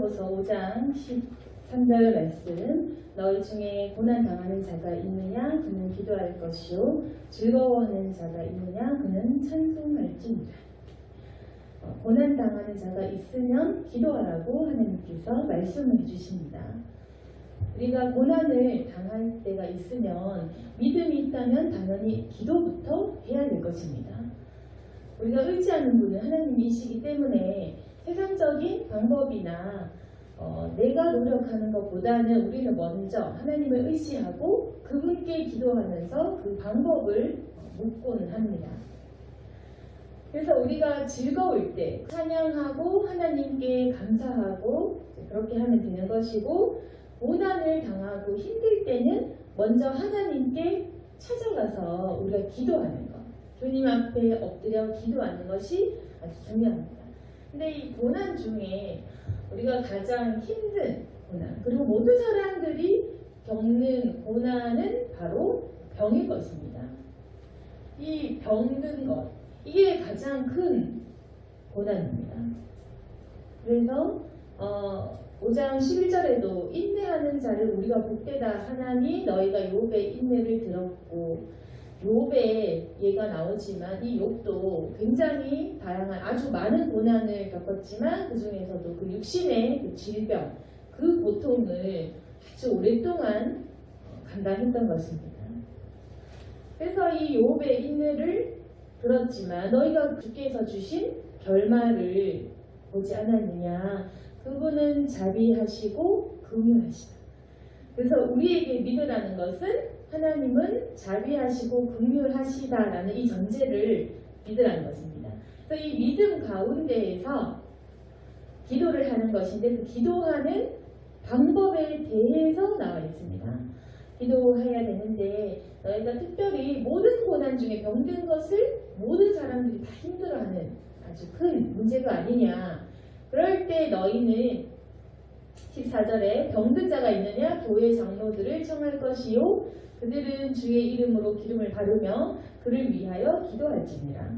야고보서 5장 13절 말씀. 너희 중에 고난 당하는 자가 있느냐 그는 기도할 것이요 즐거워하는 자가 있느냐 그는 찬송할지니라. 고난 당하는 자가 있으면 기도하라고 하나님께서 말씀을 해주십니다. 우리가 고난을 당할 때가 있으면 믿음이 있다면 당연히 기도부터 해야 될 것입니다. 우리가 의지하는 분은 하나님이시기 때문에 세상적인 방법이나 내가 노력하는 것보다는 우리는 먼저 하나님을 의지하고 그분께 기도하면서 그 방법을 묻고는 합니다. 그래서 우리가 즐거울 때 찬양하고 하나님께 감사하고 그렇게 하면 되는 것이고, 고난을 당하고 힘들 때는 먼저 하나님께 찾아가서 우리가 기도하는 것, 주님 앞에 엎드려 기도하는 것이 아주 중요합니다. 근데 이 고난 중에 우리가 가장 힘든 고난, 그리고 모든 사람들이 겪는 고난은 바로 병일 것입니다. 이 병든 것, 이게 가장 큰 고난입니다. 그래서 5장 11절에도 인내하는 자를 우리가 복되다 하나니 너희가 욥의 인내를 들었고, 욥의 예가 나오지만 이 욥도 굉장히 다양한 아주 많은 고난을 겪었지만 그 중에서도 그 육신의 그 질병, 그 고통을 아주 오랫동안 감당했던 것입니다. 그래서 이 욥의 인내를 들었지만 너희가 주께서 주신 결말을 보지 않았느냐, 그분은 자비하시고 긍휼하시다. 그래서 우리에게 믿으라는 것은 하나님은 자비하시고 긍휼하시다라는 이 전제를 믿으라는 것입니다. 그래서 이 믿음 가운데에서 기도를 하는 것인데, 그 기도하는 방법에 대해서 나와 있습니다. 기도해야 되는데 너희가 특별히 모든 고난 중에 병든 것을 모든 사람들이 다 힘들어하는 아주 큰 문제가 아니냐. 그럴 때 너희는 14절에 병든 자가 있느냐 교회 장로들을 청할 것이요 그들은 주의 이름으로 기름을 바르며 그를 위하여 기도할지니라.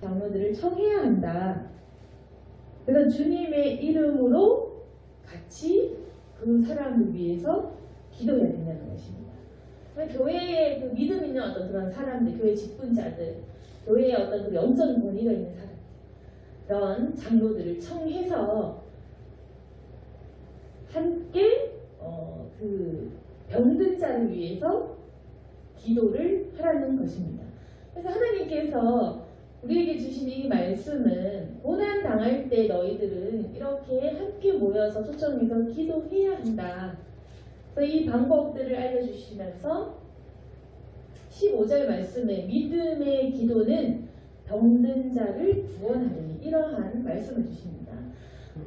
장로들을 청해야 한다. 그래서 주님의 이름으로 같이 그 사람을 위해서 기도해야 된다는 것입니다. 교회에 그 믿음 있는 어떤 그런 사람들, 교회 직분자들, 교회에 어떤 그 영적 권위가 있는 사람들, 그런 장로들을 청해서 함께 그 병든 자를 위해서 기도를 하라는 것입니다. 그래서 하나님께서 우리에게 주신 이 말씀은 고난 당할 때 너희들은 이렇게 함께 모여서 초청해서 기도해야 한다. 그래서 이 방법들을 알려주시면서 15절 말씀에 믿음의 기도는 병든 자를 구원하리니, 이러한 말씀을 주십니다.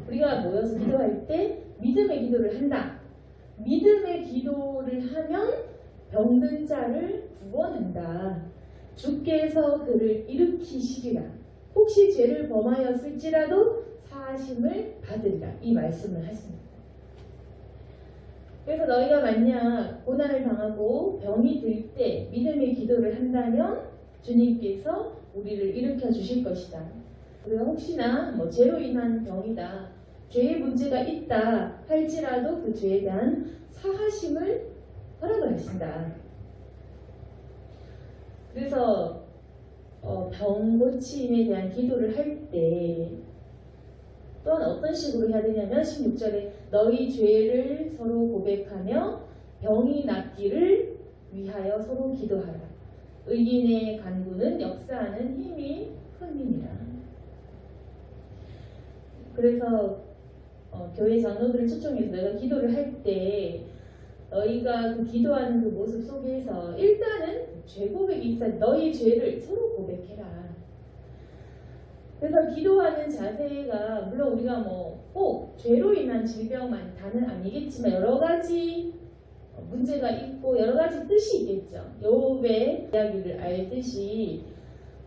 우리가 모여서 기도할 때 믿음의 기도를 한다. 믿음의 기도를 하면 병든 자를 구원한다. 주께서 그를 일으키시리라. 혹시 죄를 범하였을지라도 사하심을 받으리라. 이 말씀을 하십니다. 그래서 너희가 만약 고난을 당하고 병이 들 때 믿음의 기도를 한다면 주님께서 우리를 일으켜 주실 것이다. 우리가 혹시나 죄로 인한 병이다, 죄의 문제가 있다 할지라도 그 죄에 대한 사하심을 허락을 하신다. 그래서 병 고침에 대한 기도를 할 때 또한 어떤 식으로 해야 되냐면 16절에 너희 죄를 서로 고백하며 병이 낫기를 위하여 서로 기도하라. 의인의 간구는 역사하는 힘이 큼이니라. 그래서 교회 장로들을 초청해서 너희가 기도를 할 때 너희가 그 기도하는 그 모습 속에서 일단은 죄 고백이 있어. 너희 죄를 서로 고백해라. 그래서 기도하는 자세가 물론 우리가 꼭 죄로 인한 질병만 다는 아니겠지만 여러 가지 문제가 있고 여러 가지 뜻이 있겠죠. 욥의 이야기를 알듯이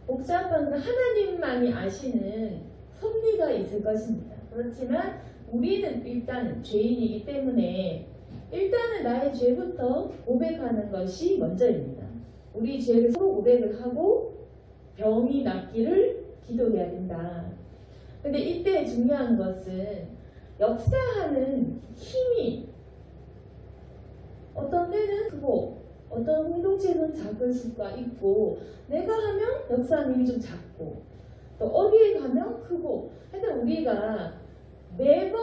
복잡한 그 하나님만이 아시는 섭리가 있을 것입니다. 그렇지만 우리는 일단 죄인이기 때문에 일단은 나의 죄부터 고백하는 것이 먼저입니다. 우리 죄를 서로 고백을 하고 병이 낫기를 기도해야 된다. 근데 이때 중요한 것은 역사하는 힘이 어떤 때는 크고 어떤 공동체에서는 작을 수가 있고 내가 하면 역사하는 힘이 좀 작고 또 어디에 가면 크고 하여튼 우리가 매번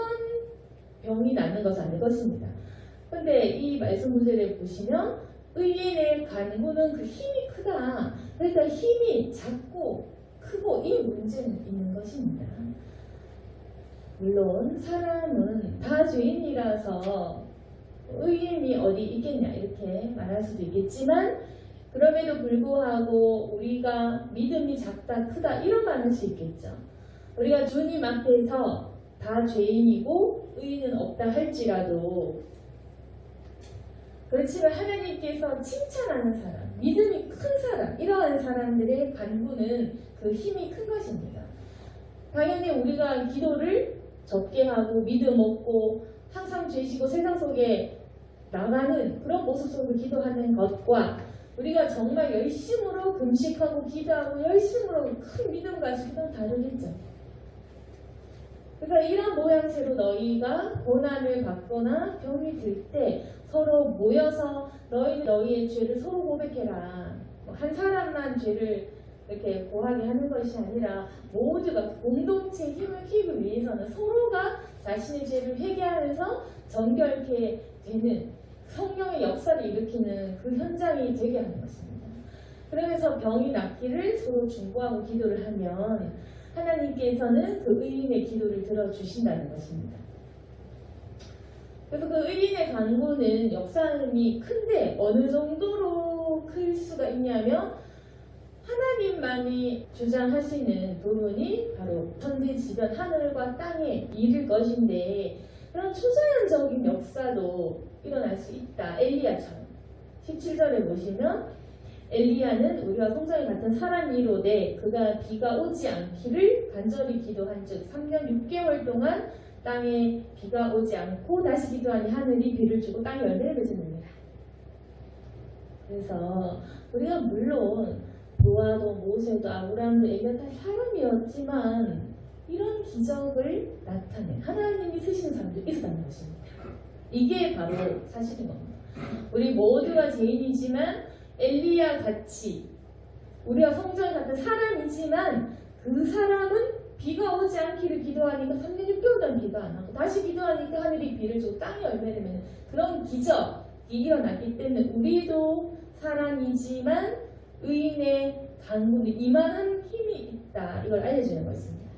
병이 나는 것은 아닐 것입니다. 근데 이 말씀 구절에 보시면 의인의 간구는 그 힘이 크다. 그러니까 힘이 작고 크고 이 문제는 있는 것입니다. 물론 사람은 다 죄인이라서 의인이 어디 있겠냐 이렇게 말할 수도 있겠지만 그럼에도 불구하고 우리가 믿음이 작다 크다 이런 말 할 수 있겠죠. 우리가 주님 앞에서 다 죄인이고 의인은 없다 할지라도 그렇지만 하나님께서 칭찬하는 사람, 믿음이 큰 사람, 이러한 사람들의 간구는 그 힘이 큰 것입니다. 당연히 우리가 기도를 적게 하고 믿음 없고 항상 죄지고 세상 속에 나가는 그런 모습 속으로 기도하는 것과 우리가 정말 열심으로 금식하고 기도하고 열심으로 큰 믿음 가지고 기도는 다르겠죠. 그래서 이런 모양새로 너희가 고난을 받거나 병이 들 때 서로 모여서 너희의 죄를 서로 고백해라. 한 사람만 죄를 이렇게 고하게 하는 것이 아니라 모두가 공동체 힘을 키우기 위해서는 서로가 자신의 죄를 회개하면서 정결케 되는 성령의 역사를 일으키는 그 현장이 되게 하는 것입니다. 그러면서 병이 낫기를 서로 중보하고 기도를 하면 하나님께서는 그 의인의 기도를 들어주신다는 것입니다. 그래서 그 의인의 간구는 역사함이 큰데 어느 정도로 클 수가 있냐면 하나님만이 주장하시는 부분이 바로 천지지변 하늘과 땅의 일일 것인데 그런 초자연적인 역사도 일어날 수 있다. 엘리야처럼 17절에 보시면 엘리야는 우리와 성정이 같은 사람이로되 그가 비가 오지 않기를 간절히 기도한 즉 3년 6개월 동안 땅에 비가 오지 않고 다시 기도하니 하늘이 비를 주고 땅이 열매를 맺느니라. 그래서 우리가 물론 노아도 모세도 아브라함도 엘리야 다 사람이었지만 이런 기적을 나타낸 하나님이 쓰시는 사람들이 있었다는 것입니다. 이게 바로 사실인 겁니다. 우리 모두가 죄인이지만 엘리야 같이 우리가 성전에 같은 사람이지만 그 사람은 비가 오지 않기를 기도하니까 3년 6개월 동안 비가 안 하고 다시 기도하니까 하늘이 비를 주고 땅이 열매되는 그런 기적이 일어났기 때문에 우리도 사람이지만 의인의 간구는 이만한 힘이 있다. 이걸 알려주는 것입니다.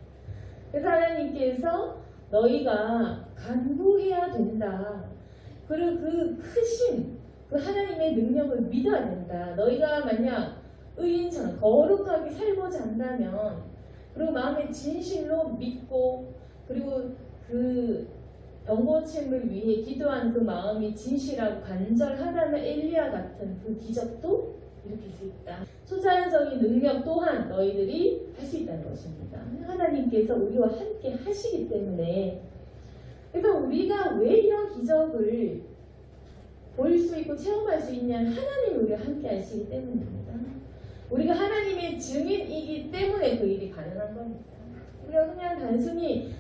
그래서 하나님께서 너희가 간구해야 된다. 그리고 그 크신 그 하나님의 능력을 믿어야 된다. 너희가 만약 의인처럼 거룩하게 살고자 한다면 그리고 마음의 진실로 믿고 그리고 그 병고침을 위해 기도한 그 마음이 진실하고 간절하다면 엘리야 같은 그 기적도 일으킬 수 있다. 초자연적인 능력 또한 너희들이 할 수 있다는 것입니다. 하나님께서 우리와 함께 하시기 때문에 그래서 우리가 왜 이런 기적을 볼 수 있고 체험할 수 있냐면 하나님이 우리와 함께 하시기 때문입니다. 우리가 하나님의 증인이기 때문에 그 일이 가능한 겁니다. 우리가 그냥 단순히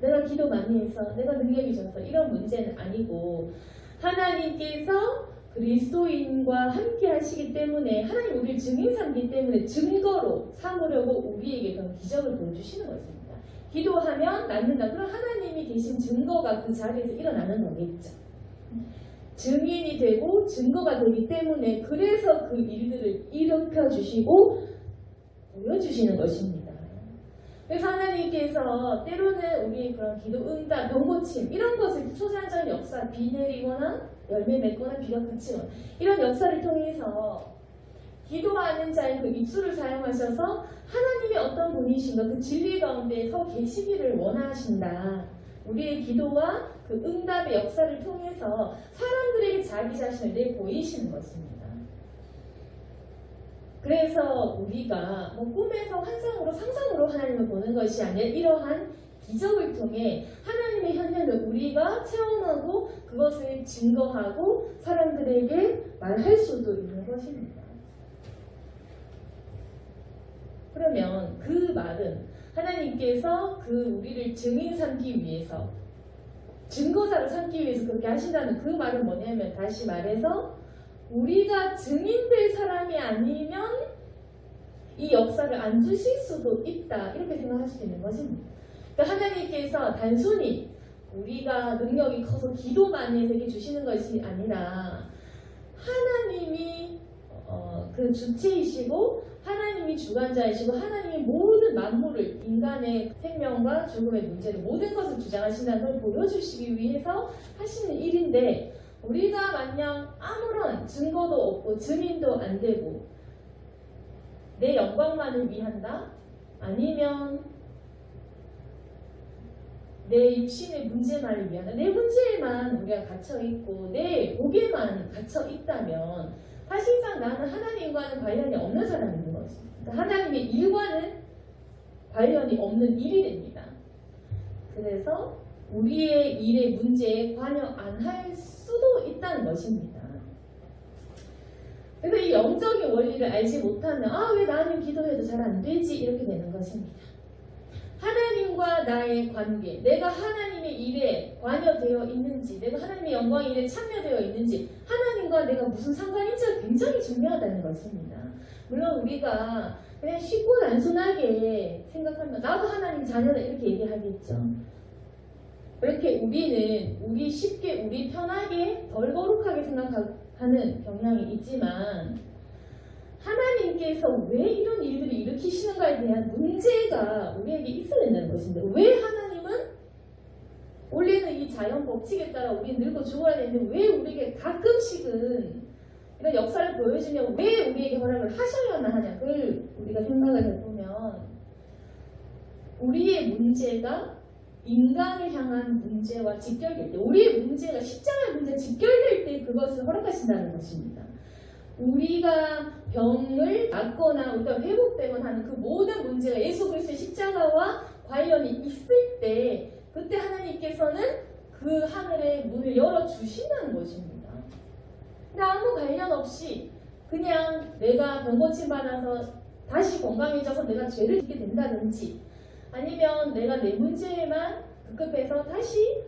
내가 기도 많이 해서 내가 능력이 있어서 이런 문제는 아니고 하나님께서 그리스도인과 함께 하시기 때문에 하나님 우리를 증인 삼기 때문에 증거로 삼으려고 우리에게 그런 기적을 보여주시는 것입니다. 기도하면 낫는다. 그럼 하나님이 계신 증거가 그 자리에서 일어나는 거겠죠. 증인이 되고 증거가 되기 때문에 그래서 그 일들을 일으켜 주시고 보여주시는 것입니다. 그래서 하나님께서 때로는 우리의 그런 기도 응답, 병고침 이런 것을 초자연적인 역사, 비 내리거나 열매 맺거나 비가 그치거나 이런 역사를 통해서 기도하는 자의 그 입술을 사용하셔서 하나님이 어떤 분이신가 그 진리 가운데 서 계시기를 원하신다. 우리의 기도와 그 응답의 역사를 통해서 사람들에게 자기 자신을 내보이시는 것입니다. 그래서 우리가 꿈에서 환상으로 상상으로 하나님을 보는 것이 아니라 이러한 기적을 통해 하나님의 현현을 우리가 체험하고 그것을 증거하고 사람들에게 말할 수도 있는 것입니다. 그러면 그 말은 하나님께서 그 우리를 증인 삼기 위해서, 증거자로 삼기 위해서 그렇게 하신다는 그 말은 뭐냐면, 다시 말해서 우리가 증인될 사람이 아니면 이 역사를 안 주실 수도 있다, 이렇게 생각할 수 있는 것입니다. 그러니까 하나님께서 단순히 우리가 능력이 커서 기도 많이 해서 이렇게 주시는 것이 아니라 하나님이 그 주체이시고 하나님이 주관자이시고 하나님이 모든 만물을, 인간의 생명과 죽음의 문제를, 모든 것을 주장하신다는 걸 보여주시기 위해서 하시는 일인데, 우리가 만약 아무런 증거도 없고 증인도 안 되고 내 영광만을 위한다? 아니면 내 육신의 문제만을 위한다? 내 문제에만 우리가 갇혀있고 내 복에만 갇혀있다면 사실상 나는 하나님과는 관련이 없는 사람인 것입니다. 그러니까 하나님의 일과는 관련이 없는 일이 됩니다. 그래서 우리의 일의 문제에 관여 안 할 수도 있다는 것입니다. 그래서 이 영적인 원리를 알지 못하면 왜 나는 기도해도 잘 안 되지, 이렇게 되는 것입니다. 하나님과 나의 관계, 내가 하나님의 일에 관여되어 있는지, 내가 하나님의 영광의 일에 참여되어 있는지, 하나님과 내가 무슨 상관인지가 굉장히 중요하다는 것입니다. 물론 우리가 그냥 쉽고 단순하게 생각하면 나도 하나님 자녀다 이렇게 얘기하겠죠. 그렇게 우리 쉽게 우리 편하게 덜 거룩하게 생각하는 경향이 있지만, 하나님께서 왜 이런 일들을 일으키시는가에 대한 문제가 우리에게 있어야 된다는 것입니다. 왜 하나님은 원래는 이 자연 법칙에 따라 우리는 늙고 죽어야 되는데 왜 우리에게 가끔씩은 이런 역사를 보여주면 왜 우리에게 허락을 하셔야만 하냐, 그걸 우리가 생각을 해보면 우리의 문제가 인간을 향한 문제와 직결될 때, 우리의 문제가 십자가의 문제와 직결될 때 그것을 허락하신다는 것입니다. 우리가 병을 낫거나 우리가 회복되거나 하는 그 모든 문제가 예수 그리스도의 십자가와 관련이 있을 때, 그때 하나님께서는 그 하늘의 문을 열어주신다는 것입니다. 근데 아무 관련 없이 그냥 내가 병고침 받아서 다시 건강해져서 내가 죄를 짓게 된다든지, 아니면 내가 내 문제에만 급급해서 다시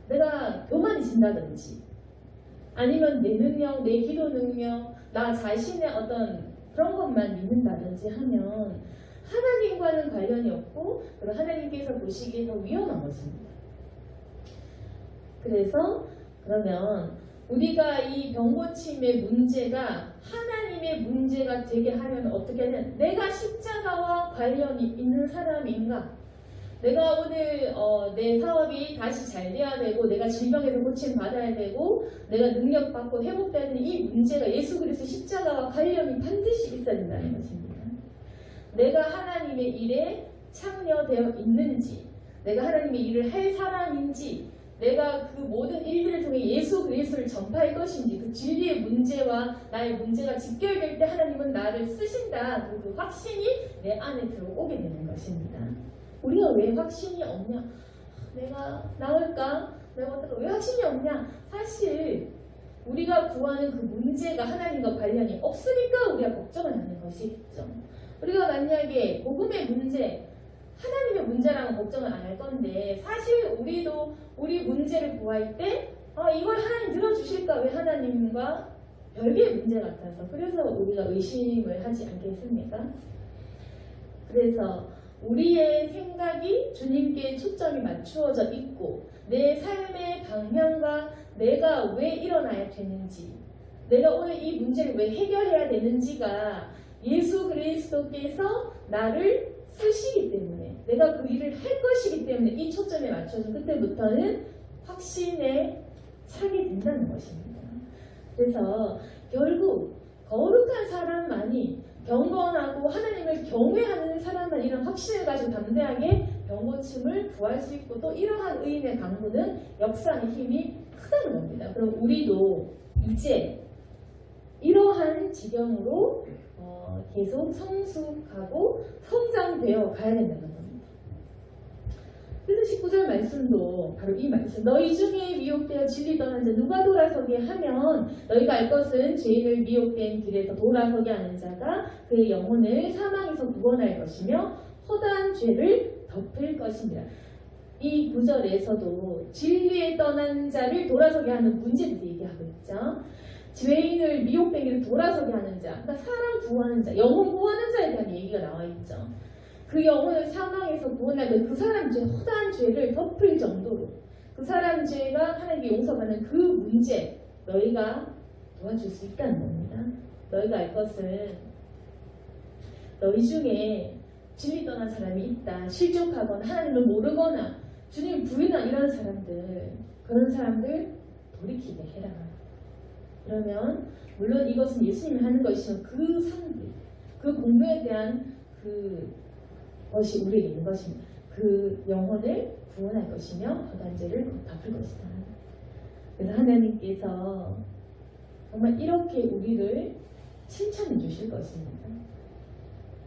내가 교만해진다든지, 아니면 내 능력, 내 기도 능력, 나 자신의 어떤 그런 것만 믿는다든지 하면 하나님과는 관련이 없고, 그리고 하나님께서 보시기에 더 위험한 것입니다. 그래서 그러면 우리가 이 병고침의 문제가 하나님의 문제가 되게 하려면 어떻게 하냐면, 내가 십자가와 관련이 있는 사람인가? 내가 오늘 내 사업이 다시 잘 돼야 되고, 내가 질병에서 고침 받아야 되고, 내가 능력 받고 회복돼야 되는 이 문제가 예수 그리스도 십자가와 관련이 반드시 있어야 된다는 것입니다. 내가 하나님의 일에 참여되어 있는지, 내가 하나님의 일을 할 사람인지, 내가 그 모든 일들을 통해 예수 그리스도를 전파할 것인지, 그 진리의 문제와 나의 문제가 직결될 때 하나님은 나를 쓰신다, 그 확신이 내 안에 들어오게 되는 것입니다. 우리가 왜 확신이 없냐? 내가 나올까? 내가 어떨까? 왜 확신이 없냐? 사실 우리가 구하는 그 문제가 하나님과 관련이 없으니까 우리가 걱정을 하는 것이겠죠. 우리가 만약에 복음의 문제, 하나님의 문제라면 걱정을 안 할 건데, 사실 우리도 우리 문제를 구할 때 이걸 하나님 들어주실까? 왜 하나님과 별개의 문제 같아서, 그래서 우리가 의심을 하지 않겠습니까? 그래서 우리의 생각이 주님께 초점이 맞추어져 있고, 내 삶의 방향과 내가 왜 일어나야 되는지, 내가 오늘 이 문제를 왜 해결해야 되는지가 예수 그리스도께서 나를 쓰시기 때문에, 내가 그 일을 할 것이기 때문에 이 초점에 맞춰서 그때부터는 확신에 차게 된다는 것입니다. 그래서 결국 거룩한 사람만이, 경건하고 하나님을 경외하는 사람만 이런 확신을 가지고 담대하게 병고침을 구할 수 있고, 또 이러한 의인의 강구는 역사의 힘이 크다는 겁니다. 그럼 우리도 이제 이러한 지경으로 계속 성숙하고 성장되어 가야 된다는 겁니다. 그래서 19절 말씀도 바로 이 말씀. 너희 중에 미혹되어 진리 떠난 자 누가 돌아서게 하면 너희가 알 것은 죄인을 미혹된 길에서 돌아서게 하는 자가 그의 영혼을 사망에서 구원할 것이며 허다한 죄를 덮을 것입니다. 이 구절에서도 진리에 떠난 자를 돌아서게 하는 문제에 대해서 얘기하고 있죠. 죄인을 미혹된 길을 돌아서게 하는 자, 그러니까 사람 구하는 자, 영혼 구하는 자에 대한 얘기가 나와 있죠. 그 영혼을 사망에서 구원하는 그 사람 죄, 허다한 죄를 덮을 정도로 그 사람 죄가 하나님께 용서받는 그 문제 너희가 도와줄 수 있다는 겁니다. 너희가 알 것은 너희 중에 진리 떠난 사람이 있다. 실족하거나 하나님을 모르거나 주님 부인한 이런 사람들, 그런 사람들 돌이키게 해라. 그러면 물론 이것은 예수님이 하는 것이지만 그 상급, 그 공로에 대한 것이 우리에게 있는 것입니다. 그 영혼을 구원할 것이며 허다한 죄를 덮을 것이다. 그래서 하나님께서 정말 이렇게 우리를 칭찬해 주실 것입니다.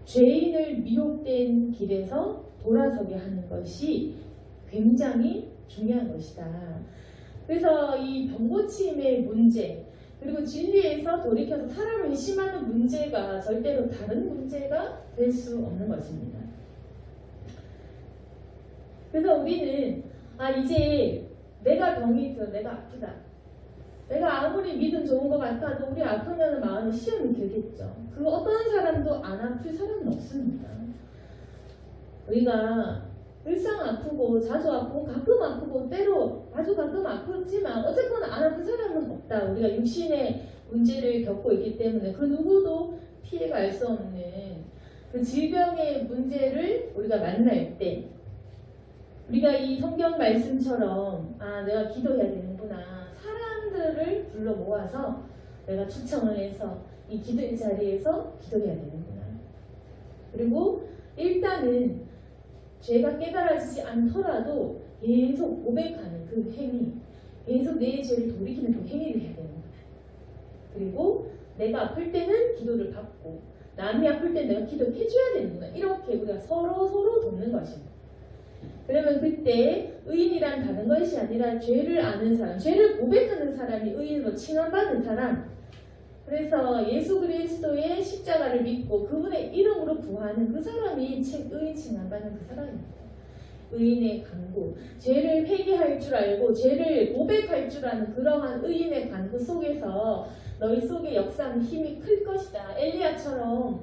죄인을 미혹된 길에서 돌아서게 하는 것이 굉장히 중요한 것이다. 그래서 이 병고침의 문제 그리고 진리에서 돌이켜서 사람을 의심하는 문제가 절대로 다른 문제가 될 수 없는 것입니다. 그래서 우리는 이제 내가 병이 있어, 내가 아프다. 내가 아무리 믿음 좋은 것 같아도 우리 아프면 마음에 시험이 들겠죠. 그 어떤 사람도 안 아플 사람은 없습니다. 우리가 일상 아프고 자주 아프고 가끔 아프고 때로 아주 가끔 아프지만 어쨌거나 안 아픈 사람은 없다. 우리가 육신의 문제를 겪고 있기 때문에 그 누구도 피해가 알 수 없는 그 질병의 문제를 우리가 만날 때 우리가 이 성경 말씀처럼 내가 기도해야 되는구나. 사람들을 불러 모아서 내가 초청을 해서 이 기도의 자리에서 기도해야 되는구나. 그리고 일단은 죄가 깨달아지지 않더라도 계속 고백하는 그 행위, 계속 내 죄를 돌이키는 그 행위를 해야 되는 거야. 그리고 내가 아플 때는 기도를 받고 남이 아플 때는 내가 기도해줘야 되는구나. 이렇게 우리가 서로 돕는 것입니다. 그러면 그때 의인이란 다른 것이 아니라 죄를 아는 사람, 죄를 고백하는 사람이 의인으로 칭함받은 사람. 그래서 예수 그리스도의 십자가를 믿고 그분의 이름으로 구하는 그 사람이 의인 칭함받는 그 사람입니다. 의인의 간구, 죄를 회개할 줄 알고 죄를 고백할 줄 아는 그러한 의인의 간구 속에서 너희 속에 역사하는 힘이 클 것이다. 엘리야처럼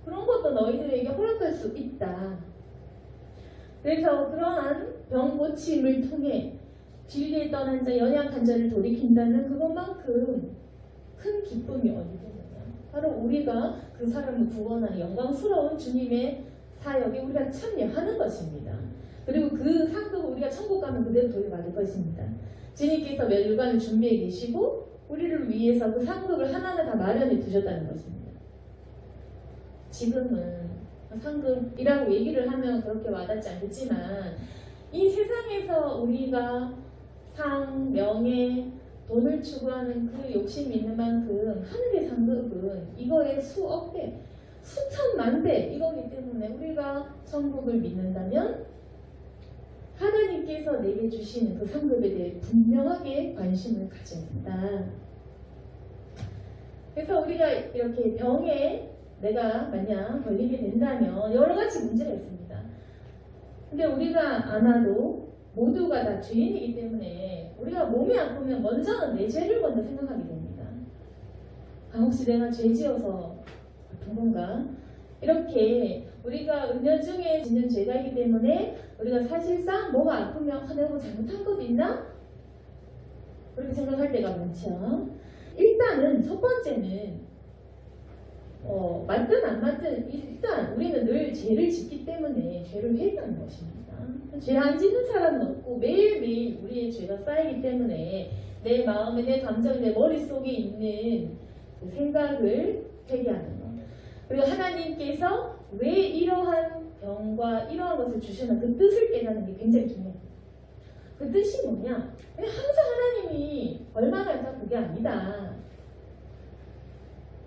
그런 것도 너희들에게 허락할 수 있다. 그래서 그러한 병 고침을 통해 진리에 떠난 자, 연약한 자를 돌이킨다는 그것만큼 큰 기쁨이 어디겠느냐. 바로 우리가 그 사람을 구원하는 영광스러운 주님의 사역에 우리가 참여하는 것입니다. 그리고 그 상급을 우리가 천국 가면 그대로 돌려받을 것입니다. 주님께서 멸관을 준비해 계시고 우리를 위해서 그 상급을 하나하나 다 마련해 두셨다는 것입니다. 지금은 상급이라고 얘기를 하면 그렇게 와닿지 않겠지만 이 세상에서 우리가 상, 명예, 돈을 추구하는 그 욕심이 있는 만큼 하늘의 상급은 이거의 수억 배, 수천만 배 이거기 때문에 우리가 천국을 믿는다면 하나님께서 내게 주시는 그 상급에 대해 분명하게 관심을 가져야 한다. 그래서 우리가 이렇게 병에 내가 만약 걸리게 된다면 여러 가지 문제가 있습니다. 근데 우리가 아마도 모두가 다 죄인이기 때문에 우리가 몸이 아프면 먼저는 내 죄를 먼저 생각하게 됩니다. 혹시 내가 죄 지어서 아픈 건가? 이렇게 우리가 은연 중에 짓는 죄가 있기 때문에 우리가 사실상 뭐가 아프면 내가 뭐 잘못한 것 있나? 그렇게 생각할 때가 많죠. 일단은 첫 번째는 맞든 안 맞든 일단 우리는 늘 죄를 짓기 때문에 죄를 회개하는 것입니다. 죄 안 짓는 사람은 없고 매일매일 우리의 죄가 쌓이기 때문에 내 마음에 내 감정에 내 머릿속에 있는 그 생각을 회개하는 것. 그리고 하나님께서 왜 이러한 병과 이러한 것을 주시나 그 뜻을 깨닫는 게 굉장히 중요합니다. 그 뜻이 뭐냐? 그냥 항상 하나님이 얼마나 할까 그게 아니다.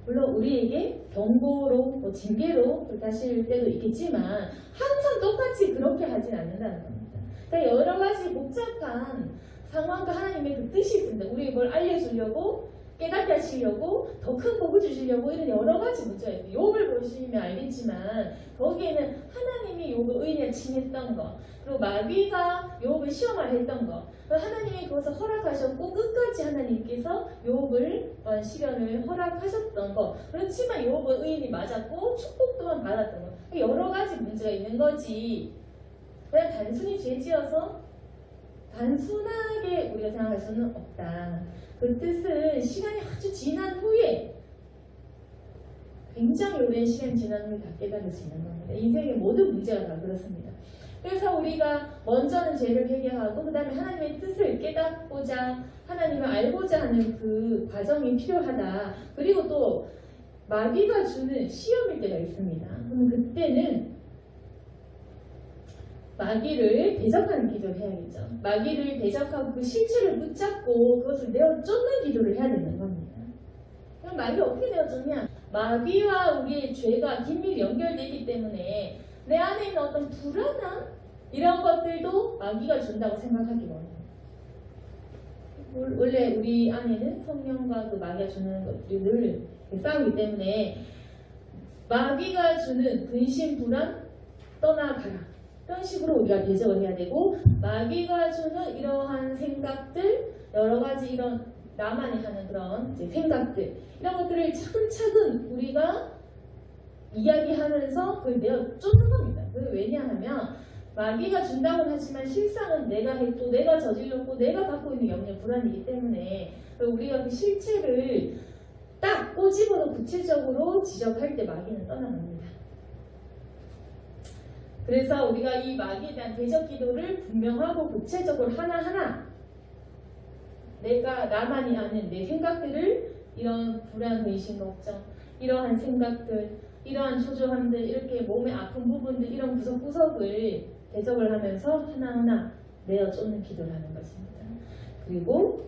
물론 우리에게 경고로 징계로 그렇게 하실 때도 있겠지만 항상 똑같이 그렇게 하진 않는다는 겁니다. 그러니까 여러 가지 복잡한 상황과 하나님의 그 뜻이 있습니다. 우리에게 뭘 알려주려고, 깨닫게 하시려고, 더 큰 복을 주시려고 이런 여러 가지 문제가 있어요. 욥을 보시면 알겠지만 거기에는 하나님이 욥을 의인에 칭했던 거, 그리고 마귀가 욥을 시험하려 했던 거, 하나님이 그것을 허락하셨고 끝까지 하나님께서 욥을 시련을 허락하셨던 거. 그렇지만 욥은 의인이 맞았고 축복 또한 받았던 거. 여러 가지 문제가 있는 거지. 그냥 단순히 죄지어서 단순하게 우리가 생각할 수는 없다. 그 뜻은 시간이 아주 지난 후에, 굉장히 오랜 시간이 지난 후에 다 깨달을 수 있는 겁니다. 인생의 모든 문제가 다 그렇습니다. 그래서 우리가 먼저는 죄를 회개하고 그 다음에 하나님의 뜻을 깨닫고자, 하나님을 알고자 하는 그 과정이 필요하다. 그리고 또 마귀가 주는 시험일 때가 있습니다. 그럼 그때는 마귀를 대적하는 기도를 해야겠죠. 마귀를 대적하고 그 실체를 붙잡고 그것을 내어 쫓는 기도를 해야 되는 겁니다. 그럼 마귀가 어떻게 내어 쫓냐? 마귀와 우리의 죄가 긴밀히 연결되어 있기 때문에 내 안에 있는 어떤 불안함 이런 것들도 마귀가 준다고 생각하기 원해요. 원래 우리 안에는 성령과 그 마귀가 주는 것들이 늘 싸우기 때문에 마귀가 주는 근심, 불안, 떠나가라 이런 식으로 우리가 대적을 해야 되고, 마귀가 주는 이러한 생각들, 여러 가지 이런 나만이 하는 그런 이제 생각들, 이런 것들을 차근차근 우리가 이야기하면서 그걸 내어 쫓는 겁니다. 왜냐하면 마귀가 준다고는 하지만 실상은 내가 했고 내가 저질렀고 내가 갖고 있는 염려, 불안이기 때문에 우리가 그 실체를 딱 꼬집어서 구체적으로 지적할 때 마귀는 떠나갑니다. 그래서 우리가 이 마귀에 대한 대적 기도를 분명하고 구체적으로 하나하나 내가 나만이 아는 내 생각들을, 이런 불안, 의심, 걱정, 이러한 생각들, 이러한 초조함들, 이렇게 몸의 아픈 부분들, 이런 구석구석을 대적을 하면서 하나하나 내어 쫓는 기도를 하는 것입니다. 그리고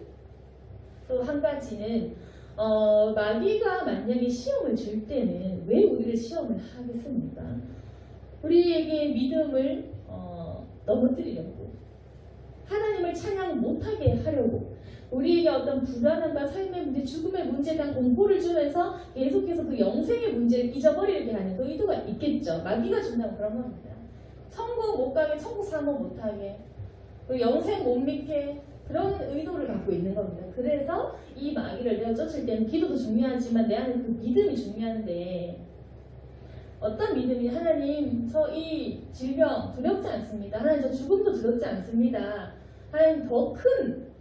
또 한 가지는 마귀가 만약에 시험을 줄 때는 왜 우리를 시험을 하겠습니까? 우리에게 믿음을 넘어뜨리려고, 하나님을 찬양 못하게 하려고, 우리에게 어떤 불안함과 삶의 문제, 죽음의 문제에 대한 공포를 주면서 계속해서 그 영생의 문제를 잊어버리게 하는 그 의도가 있겠죠. 마귀가 준다고 그런 겁니다. 천국 못 가게, 천국 사모 못하게, 그 영생 못 믿게, 그런 의도를 갖고 있는 겁니다. 그래서 이 마귀를 내가 쫓을 때는 기도도 중요하지만 내 안에 그 믿음이 중요한데, 어떤 믿음이, 하나님 저 이 질병 두렵지 않습니다. 하나님 저 죽음도 두렵지 않습니다. 하나님 더 큰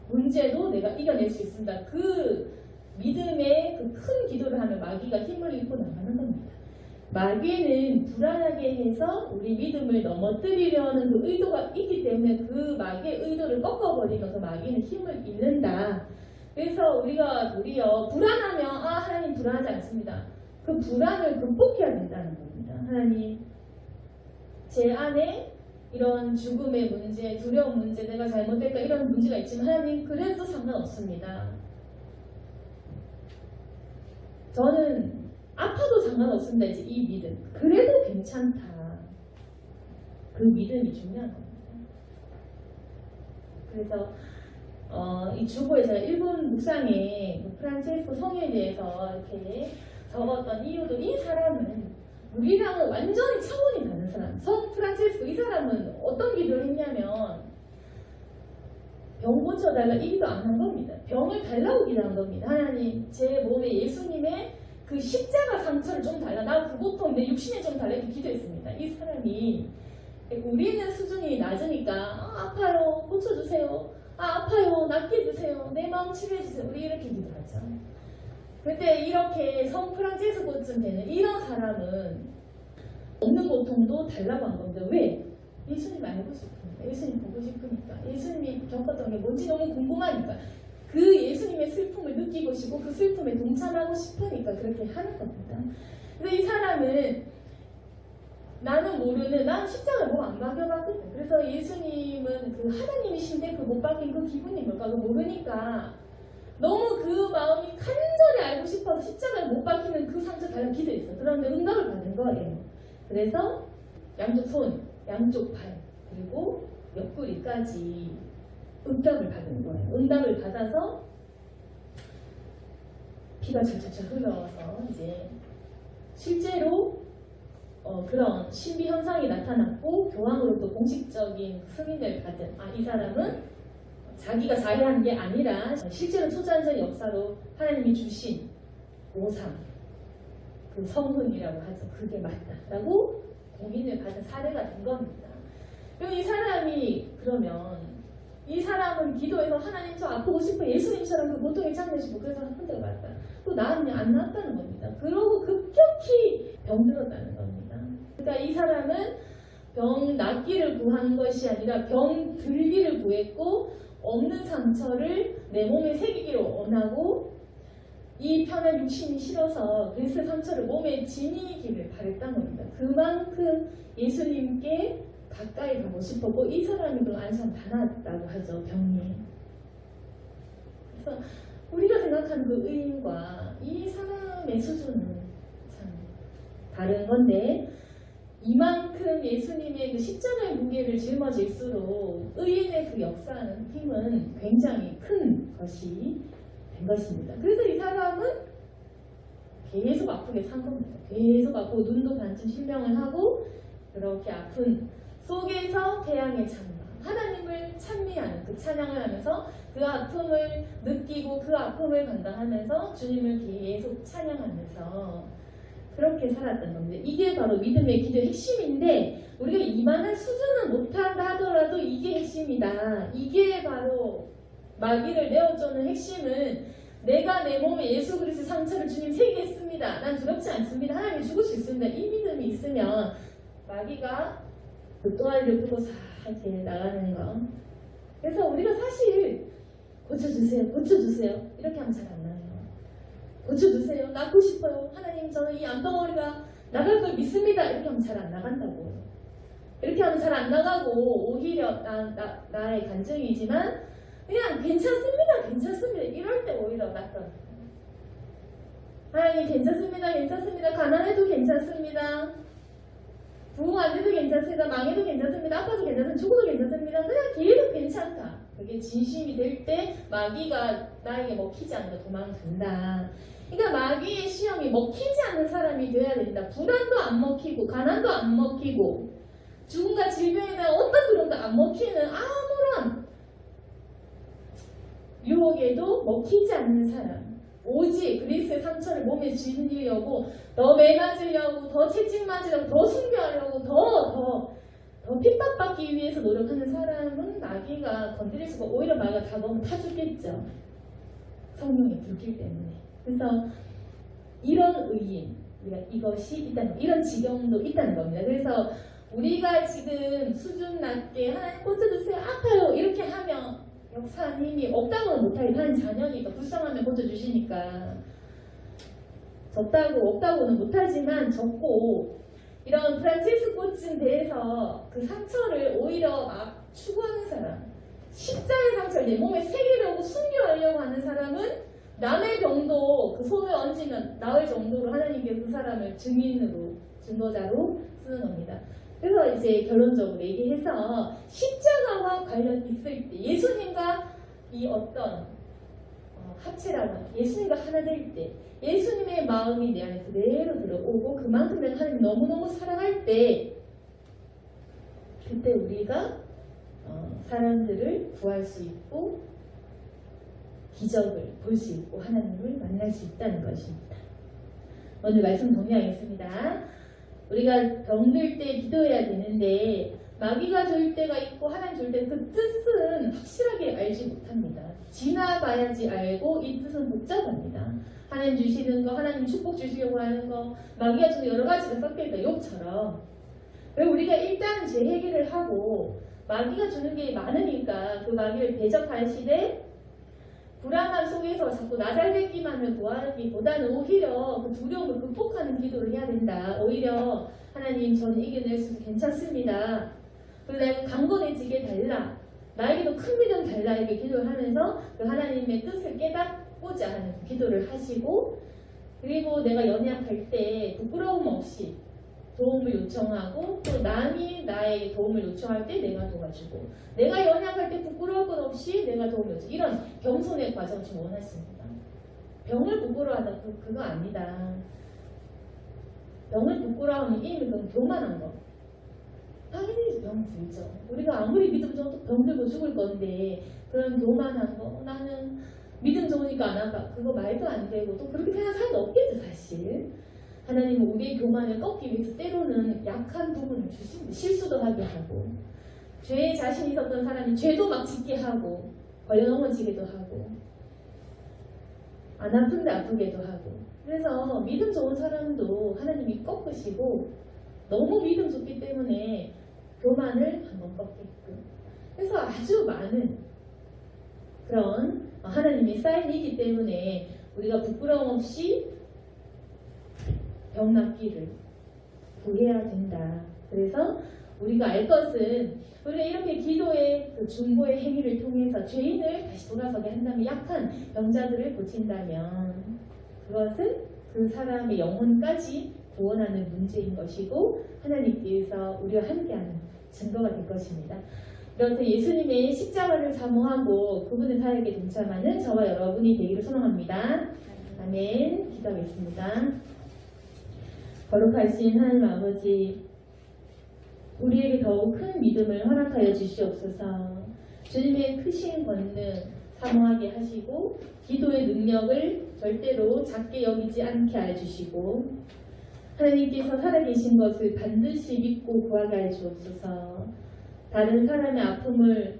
문제도 내가 이겨낼 수 있습니다. 그 믿음의 그 큰 기도를 하면 마귀가 힘을 잃고 나가는 겁니다. 마귀는 불안하게 해서 우리 믿음을 넘어뜨리려는 그 의도가 있기 때문에 그 마귀의 의도를 꺾어버리면 그 마귀는 힘을 잃는다. 그래서 우리가 도리어 불안하면 하나님 불안하지 않습니다. 그 불안을 극복해야 된다는 겁니다. 하나님, 제 안에 이런 죽음의 문제, 두려운 문제, 내가 잘못될까 이런 문제가 있지만 하나님 그래도 상관없습니다. 저는 아파도 상관없습니다. 이제 이 믿음. 그래도 괜찮다. 그 믿음이 중요한 겁니다. 그래서 이 주보에 제가 일본 묵상에 프란체스코 성에 대해서 이렇게 적었던 이유도, 이 사람은 우리랑은 완전히 차원이 다른 사람. 성 프란체스코 이 사람은 어떤 기도를 했냐면 병 고쳐달라 이 기도 안 한 겁니다. 병을 달라고 기도한 겁니다. 하나님 제 몸에 예수님의 그 십자가 상처를 좀 달라. 나 그 고통 내 육신에 좀 달라. 이렇게 기도했습니다. 이 사람이 우리는 수준이 낮으니까 아파요 고쳐주세요. 아파요 낫게 해주세요. 내 마음 치료해주세요. 우리 이렇게 기도하죠. 근데 이렇게 성 프란체스코쯤 되는 이런 사람은 없는 고통도 달라고 한 겁니다. 왜? 예수님 알고 싶으니까, 예수님 보고 싶으니까, 예수님이 겪었던 게 뭔지 너무 궁금하니까, 그 예수님의 슬픔을 느끼고 싶고 그 슬픔에 동참하고 싶으니까 그렇게 하는 겁니다. 그래서 이 사람은 나는 모르는, 난 십자가를 뭐 안 박여봤거든. 그래서 예수님은 그 하나님이신데 그 못 박힌 그 기분이 뭘까 그거 모르니까 너무 그 마음이 간절히 알고 싶어서 십자가를 못 박히는 그 상처 달라 기도했어. 그런데 응답을 받은 거예요. 그래서 양쪽 손, 양쪽 발, 그리고 옆구리까지 응답을 받은 거예요. 응답을 받아서 피가 철철철 흘러서 이제 실제로 그런 신비 현상이 나타났고 교황으로 또 공식적인 승인을 받은 이 사람은 자기가 자해한 게 아니라 실제로 초자연적 역사로 하나님이 주신 오상 그 성훈이라고 하죠. 그게 맞다라고 공인을 받은 사례가 된 겁니다. 그럼 이 사람이 그러면 이 사람은 기도해서 하나님 저 아프고 싶어 예수님처럼 그 고통이 참으시고 그래서 아픈 데가 맞다. 또 나았냐 안 나았다는 겁니다. 그러고 급격히 병들었다는 겁니다. 그러니까 이 사람은 병 낫기를 구한 것이 아니라 병 들기를 구했고 없는 상처를 내 몸에 새기기를 원하고 이 편한 육신이 싫어서 그리스의 상처를 몸에 지니기를 바랬던 겁니다. 그만큼 예수님께 가까이 가고 싶었고 이 사람이 그 안산 다 나았다고 하죠. 병이. 그래서 우리가 생각하는 그 의인과 이 사람의 수준은 참 다른 건데 이만큼 예수님의 그 십자가의 무게를 짊어질수록 의인의 그 역사하는 힘은 굉장히 큰 것이 된 것입니다. 그래서 이 사람은 계속 아프게 산 겁니다. 계속 아프고 눈도 반쯤 실명을 하고 그렇게 아픈 속에서 태양의 찬양, 하나님을 찬미하는 그 찬양을 하면서 그 아픔을 느끼고 그 아픔을 감당하면서 주님을 계속 찬양하면서 그렇게 살았던 겁니다. 이게 바로 믿음의 기도의 핵심인데 우리가 이만한 수준은 못한다 하더라도 이게 핵심이다. 이게 바로 마귀를 내어쫓는 핵심은 내가 내 몸에 예수 그리스도의 상처를 주님 새기겠습니다. 난 두렵지 않습니다. 하나님이 죽을 수 있습니다. 이 믿음이 있으면 마귀가 그 또아리를 끄고 싹 이렇게 나가는 거. 그래서 우리가 사실 고쳐주세요. 고쳐주세요. 이렇게 하면 잘 안 나요. 고쳐주세요. 낫고 싶어요. 하나님 저는 이 암덩어리가 나갈 걸 믿습니다. 이렇게 하면 잘 안 나간다고. 이렇게 하면 잘 안 나가고 오히려 나의 간증이지만 그냥 괜찮습니다. 괜찮습니다. 이럴 때 오히려 낫더라고요. 하나님 괜찮습니다. 괜찮습니다. 가난해도 괜찮습니다. 부흥 안 돼도 괜찮습니다. 망해도 괜찮습니다. 아파도 괜찮습니다. 죽어도 괜찮습니다. 그냥 계속 괜찮다. 그게 진심이 될 때 마귀가 나에게 먹히지 않는 도망간다. 그러니까 마귀의 시험이 먹히지 않는 사람이 돼야 된다. 불안도 안 먹히고 가난도 안 먹히고 죽음과 질병에 대한 어떤 그런 거 안 먹히는 아무런 유혹에도 먹히지 않는 사람. 오직 그리스의 상처를 몸에 지니려고 더 매맞으려고 더 채찍 맞으려고 더 순교하려고 더 핍박받기 위해서 노력하는 사람은 마귀가 건드릴 수가 오히려 마귀가 다가오면 타 죽겠죠. 성령의 불길 때문에. 그래서 이런 의인 이것이 있다는 이런 지경도 있다는 겁니다. 그래서 우리가 지금 수준 낮게 하나님 고쳐주세요 아파요 이렇게 하면 역사하는 힘이 없다고는 못하겠다. 한 자녀니까 불쌍하면 고쳐주시니까 적다고 없다고는 못하지만 적고 이런 프란치스코쯤 대해서 그 상처를 오히려 막 추구하는 사람 십자의 상처를 내 몸에 새기려고 숨겨하려고 하는 사람은 남의 병도 그 손을 얹으면 나을 정도로 하나님께 그 사람을 증인으로 증거자로 쓰는 겁니다. 그래서 이제 결론적으로 얘기해서 십자가와 관련 있을 때 예수님과 이 어떤 합체라고 하는 예수님과 하나 될 때 예수님의 마음이 내 안에 그대로 들어오고 그만큼 내가 하나님 너무너무 사랑할 때 그때 우리가 사람들을 구할 수 있고 기적을 볼 수 있고 하나님을 만날 수 있다는 것입니다. 오늘 말씀 정리하겠습니다. 우리가 병들 때 기도해야 되는데 마귀가 줄 때가 있고 하나님 줄 때 그 뜻은 확실하게 알지 못합니다. 지나봐야지 알고 이 뜻은 복잡합니다. 하나님 주시는 거, 하나님 축복 주시려고 하는 거, 마귀가 주는 여러 가지가 섞여있다. 욕처럼. 그리고 우리가 일단 재해결을 하고 마귀가 주는 게 많으니까 그 마귀를 대적하시되 불안함 속에서 자꾸 나 잘 되기만을 구하기보다는 오히려 그 두려움을 극복하는 기도를 해야 된다. 오히려 하나님 저는 이겨낼 수 있어 괜찮습니다. 그리고 내가 강건해지게 달라. 나에게도 큰 믿음 달라. 이렇게 기도를 하면서 그 하나님의 뜻을 깨닫고자 하는 기도를 하시고 그리고 내가 연약할 때 부끄러움 없이 도움을 요청하고 또 남이 나에게 도움을 요청할 때 내가 도와주고 내가 연약할 때 부끄러울 것 없이 내가 도움을 요청 이런 겸손의 과정을 좀 원하십니다. 병을 부끄러워하다 그거 아니다. 병을 부끄러워하면 이미 그건 교만한 거. 당연히 병 들죠. 우리가 아무리 믿음 좋아도 병 들고 죽을 건데 그런 교만한 거 나는 믿음 좋으니까 안 할까 그거 말도 안 되고 또 그렇게 생각하는 사람도 없겠죠 사실. 하나님은 우리의 교만을 꺾기 위해서 때로는 약한 부분을 주십니다. 실수도 하게 하고 죄에 자신 있었던 사람이 죄도 막 짓게 하고 걸려 넘어지기도 하고 안 아픈데 아프게도 하고 그래서 믿음 좋은 사람도 하나님이 꺾으시고 너무 믿음 좋기 때문에 교만을 한번 꺾게끔 그래서 아주 많은 그런 하나님이 쌓인이기 때문에 우리가 부끄러움 없이 병 낫기를 구해야 된다. 그래서 우리가 알 것은 우리가 이렇게 기도의 그 중보의 행위를 통해서 죄인을 다시 돌아서게 한다면 약한 병자들을 고친다면 그것은 그 사람의 영혼까지 구원하는 문제인 것이고 하나님께서 우리와 함께하는 증거가 될 것입니다. 이렇게 예수님의 십자가를 사모하고 그분의 사역에 동참하는 저와 여러분이 되기를 소망합니다. 아멘. 기도하겠습니다. 거룩하신 하나님 아버지 우리에게 더욱 큰 믿음을 허락하여 주시옵소서. 주님의 크신 권능 사모하게 하시고 기도의 능력을 절대로 작게 여기지 않게 하여 주시고 하나님께서 살아계신 것을 반드시 믿고 구하게 하여 주옵소서. 다른 사람의 아픔을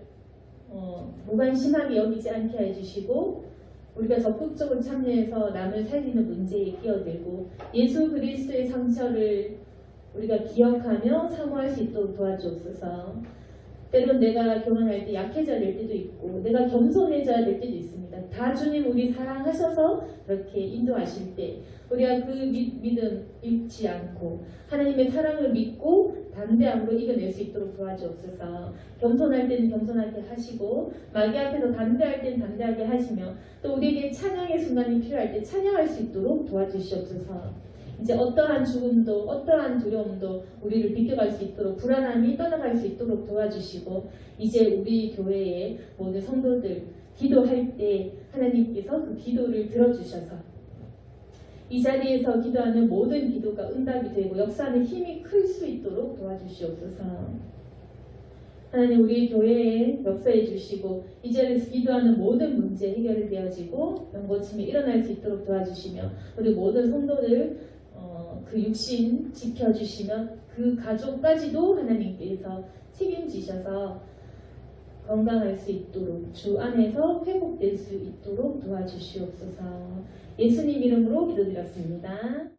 무관심하게 여기지 않게 하여 주시고 우리가 적극적으로 참여해서 남을 살리는 문제에 끼어들고 예수 그리스도의 상처를 우리가 기억하며 사모할 수 있도록 도와주옵소서. 때론 내가 교만할 때 약해져야 될 때도 있고 내가 겸손해져야 될 때도 있습니다. 다 주님 우리 사랑하셔서 그렇게 인도하실 때 우리가 그 믿음 잃지 않고 하나님의 사랑을 믿고 담대함으로 이겨낼 수 있도록 도와주옵소서. 겸손할 때는 겸손하게 하시고 마귀 앞에서 담대할 때는 담대하게 하시며 또 우리에게 찬양의 순간이 필요할 때 찬양할 수 있도록 도와주시옵소서. 이제 어떠한 죽음도 어떠한 두려움도 우리를 비껴갈 수 있도록 불안함이 떠나갈 수 있도록 도와주시고 이제 우리 교회의 모든 성도들 기도할 때 하나님께서 그 기도를 들어주셔서 이 자리에서 기도하는 모든 기도가 응답이 되고 역사하는 힘이 클 수 있도록 도와주시옵소서. 하나님 우리 교회에 역사해 주시고 이 자리에서 기도하는 모든 문제 해결되어지고 병고침이 일어날 수 있도록 도와주시며 우리 모든 성도들 그 육신 지켜주시며 그 가족까지도 하나님께서 책임지셔서 건강할 수 있도록 주 안에서 회복될 수 있도록 도와주시옵소서. 예수님 이름으로 기도드렸습니다.